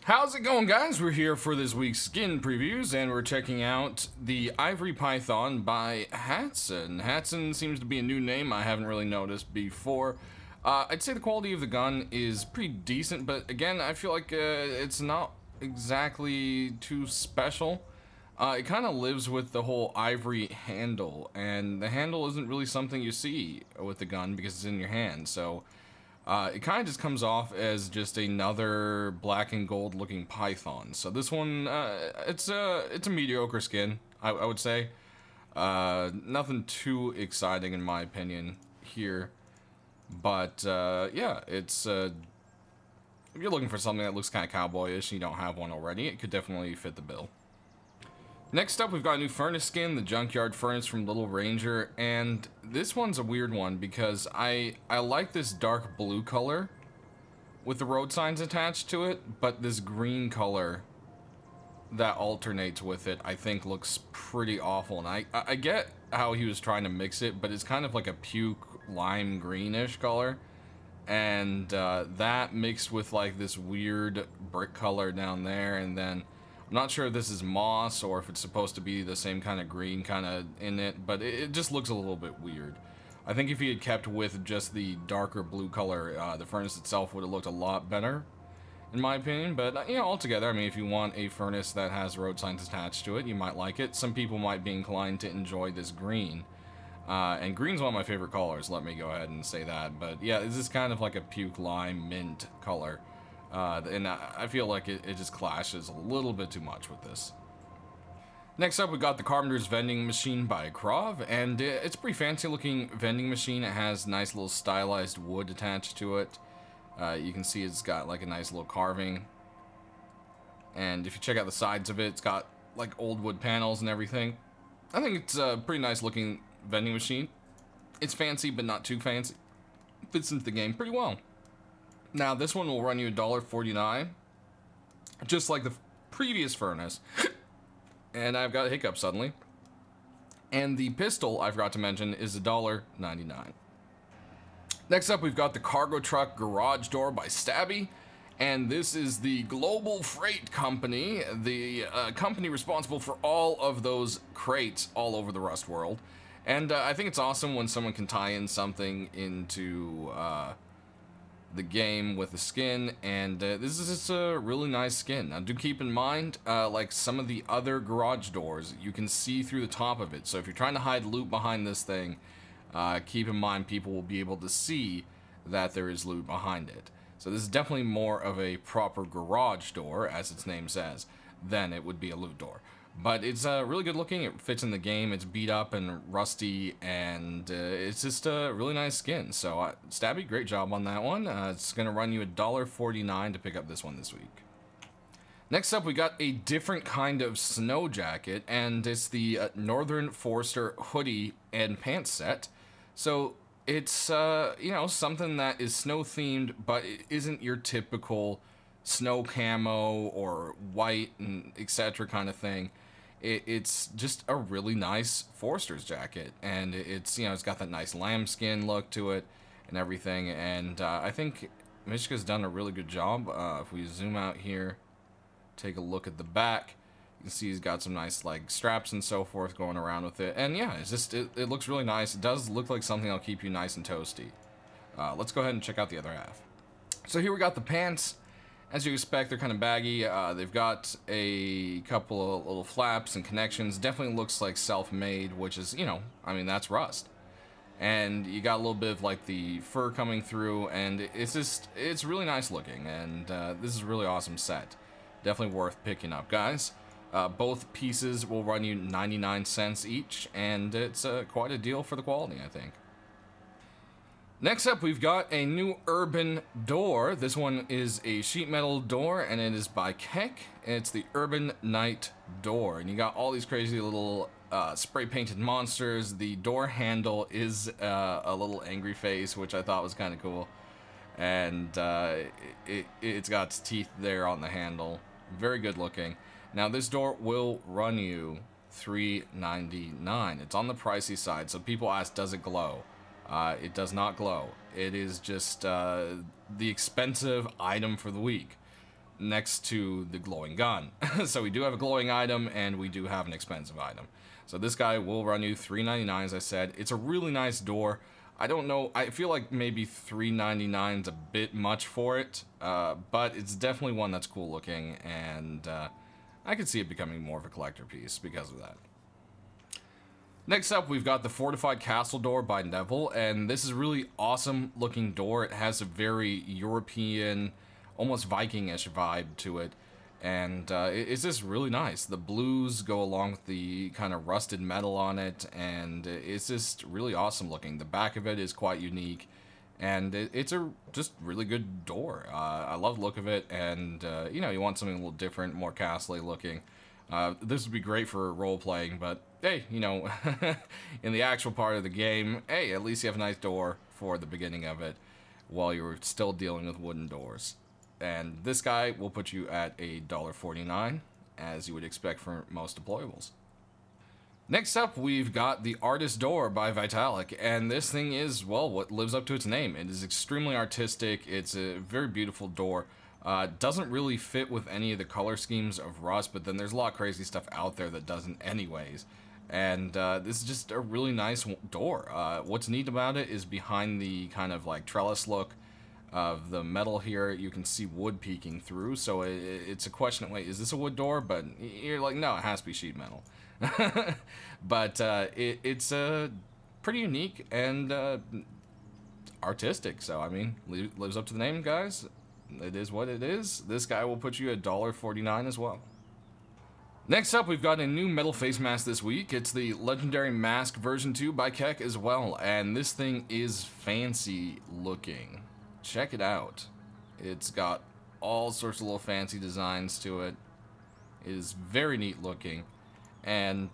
How's it going, guys? We're here for this week's skin previews, and we're checking out the Ivory Python by Hatson. Hatson seems to be a new name I haven't really noticed before. I'd say the quality of the gun is pretty decent, but again, I feel like it's not exactly too special. It kind of lives with the whole ivory handle, and the handle isn't really something you see with the gun because it's in your hand, so it kind of just comes off as just another black and gold looking python. So this one, it's a mediocre skin, I would say. Nothing too exciting in my opinion here. But yeah, it's if you're looking for something that looks kind of cowboyish and you don't have one already, it could definitely fit the bill. Next up, we've got a new furnace skin, the Junkyard furnace from Little Ranger, and this one's a weird one because I like this dark blue color with the road signs attached to it, but this green color that alternates with it I think looks pretty awful, and I get how he was trying to mix it, but it's kind of like a puke lime greenish color, and that mixed with like this weird brick color down there, and then I'm not sure if this is moss or if it's supposed to be the same kind of green kind of in it, but it just looks a little bit weird. I think if he had kept with just the darker blue color, the furnace itself would have looked a lot better, in my opinion. But, you know, altogether, I mean, if you want a furnace that has road signs attached to it, you might like it. Some people might be inclined to enjoy this green. And green's one of my favorite colors, let me go ahead and say that. But, yeah, this is kind of like a puke lime mint color. And I feel like it just clashes a little bit too much with this. Next up, we got the Carpenter's vending machine by Krov, and it's a pretty fancy looking vending machine. It has nice little stylized wood attached to it. You can see it's got like a nice little carving. And if you check out the sides of it, it's got like old wood panels and everything. I think it's a pretty nice looking vending machine. It's fancy, but not too fancy. Fits into the game pretty well. Now, this one will run you $1.49, just like the previous furnace. And I've got a hiccup suddenly. And the pistol, I forgot to mention, is $1.99. Next up, we've got the Cargo Truck Garage Door by Stabby. And this is the Global Freight Company, the company responsible for all of those crates all over the Rust world. And I think it's awesome when someone can tie in something into the game with the skin, and this is just a really nice skin. Now do keep in mind, like some of the other garage doors, you can see through the top of it, so if you're trying to hide loot behind this thing, keep in mind people will be able to see that there is loot behind it. So this is definitely more of a proper garage door, as its name says, than it would be a loot door. But it's really good looking, it fits in the game, it's beat up and rusty, and it's just a really nice skin. So Stabby, great job on that one. It's going to run you $1.49 to pick up this one this week. Next up, we got a different kind of snow jacket, and it's the Northern Forester hoodie and pants set. So it's, you know, something that is snow themed, but it isn't your typical snow camo or white and etc. kind of thing. It's just a really nice Forester's jacket, and it's, you know, it's got that nice lambskin look to it and everything, and I think Mishka's done a really good job. If we zoom out here, take a look at the back, you can see he's got some nice like straps and so forth going around with it, and yeah, it's just it looks really nice. It does look like something that'll keep you nice and toasty. Let's go ahead and check out the other half. So here we got the pants. As you expect, they're kind of baggy. They've got a couple of little flaps and connections. Definitely looks like self-made, which is, you know, I mean, that's Rust. And you got a little bit of like the fur coming through, and it's really nice looking. And this is a really awesome set. Definitely worth picking up, guys. Both pieces will run you 99 cents each, and it's quite a deal for the quality, I think. Next up, we've got a new urban door. This one is a sheet metal door, and it is by Keck. It's the Urban Night Door, and you got all these crazy little spray painted monsters. The door handle is a little angry face, which I thought was kind of cool, and it's got its teeth there on the handle. Very good looking. Now this door will run you $3.99. It's on the pricey side, so people ask, does it glow? It does not glow. It is just the expensive item for the week. next to the glowing gun. So we do have a glowing item, and we do have an expensive item. So this guy will run you $3.99, as I said. It's a really nice door. I don't know, I feel like maybe $3.99 is a bit much for it, but it's definitely one that's cool looking, and I could see it becoming more of a collector piece because of that. Next up, we've got the Fortified Castle door by Neville, and this is a really awesome looking door. It has a very European, almost Viking-ish vibe to it, and it's just really nice. The blues go along with the kind of rusted metal on it, and it's just really awesome looking. The back of it is quite unique, and it's a just really good door. I love the look of it, and you know, you want something a little different, more castle-y looking. This would be great for role-playing, but hey, you know, in the actual part of the game, hey, at least you have a nice door for the beginning of it while you're still dealing with wooden doors. And this guy will put you at $1.49, as you would expect for most deployables. Next up, we've got the Artist Door by Vitalik, and this thing is, well, what lives up to its name. It is extremely artistic. It's a very beautiful door. Doesn't really fit with any of the color schemes of Rust, but then there's a lot of crazy stuff out there that doesn't anyways. And this is just a really nice door. What's neat about it is behind the kind of like trellis look of the metal here, you can see wood peeking through. So it's a question of, wait, is this a wood door? But you're like, no, it has to be sheet metal. But it's pretty unique and artistic. So, I mean, lives up to the name, guys. It is what it is. This guy will put you at $1.49 as well. Next up, we've got a new metal face mask this week. It's the Legendary Mask version 2 by Keck as well, and this thing is fancy looking. Check it out. It's got all sorts of little fancy designs to it. It is very neat looking, and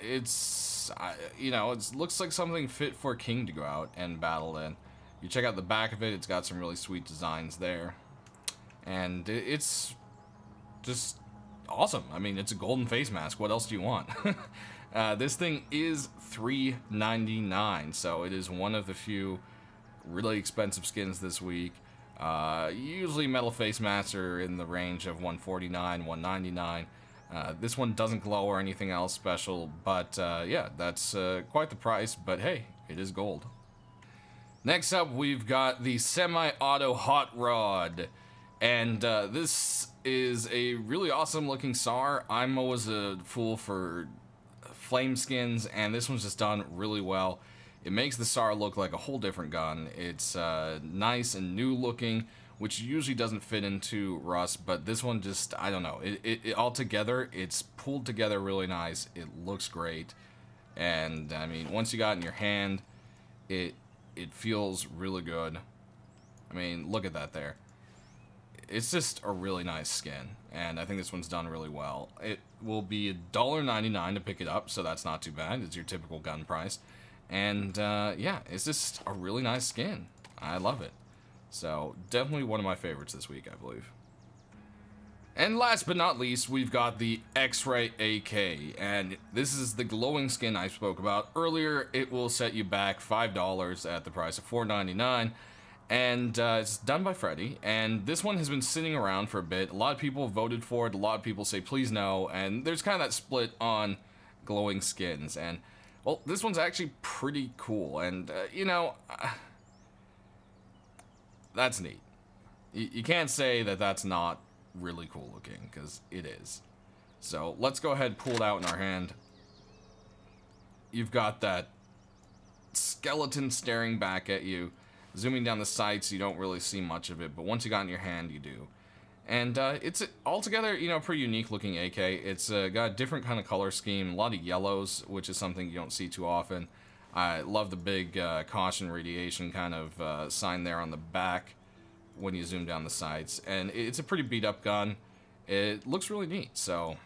it's, you know, it looks like something fit for a king to go out and battle in. You check out the back of it, it's got some really sweet designs there, and it's just awesome. I mean, it's a golden face mask. What else do you want? This thing is $3.99, so it is one of the few really expensive skins this week. Usually metal face masks are in the range of $149, $199. This one doesn't glow or anything else special, but yeah, that's quite the price, but hey, it is gold. Next up, we've got the Semi-Auto Hot Rod. And this is a really awesome looking SAR. I'm always a fool for flame skins, and this one's just done really well. It makes the SAR look like a whole different gun. It's nice and new looking, which usually doesn't fit into Rust, but this one just, I don't know. It all together, it's pulled together really nice. It looks great. And, I mean, once you got it in your hand, it feels really good. I mean, look at that there. It's just a really nice skin, and I think this one's done really well. It will be $1.99 to pick it up, so that's not too bad. It's your typical gun price. And yeah, it's just a really nice skin. I love it. So definitely one of my favorites this week, I believe. And last but not least, we've got the X-Ray AK, and this is the glowing skin I spoke about earlier. It will set you back $5 at the price of $4.99. And it's done by Freddy, and this one has been sitting around for a bit. A lot of people voted for it, a lot of people say please no, and there's kind of that split on glowing skins. And, well, this one's actually pretty cool, and, you know, that's neat. You can't say that that's not really cool looking, because it is. So, let's go ahead and pull it out in our hand. You've got that skeleton staring back at you. Zooming down the sights, you don't really see much of it, but once you got it in your hand, you do. And it's altogether, you know, pretty unique looking AK. It's got a different kind of color scheme, a lot of yellows, which is something you don't see too often. I love the big caution radiation kind of sign there on the back when you zoom down the sights. And it's a pretty beat up gun. It looks really neat, so,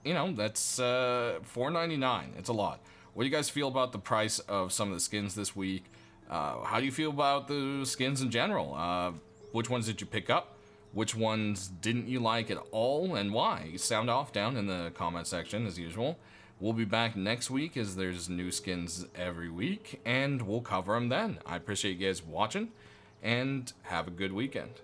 you know, that's $4.99. It's a lot. What do you guys feel about the price of some of the skins this week? How do you feel about the skins in general? Which ones did you pick up? Which ones didn't you like at all, and why? Sound off down in the comment section as usual. We'll be back next week as there's new skins every week, and we'll cover them then. I appreciate you guys watching, and have a good weekend.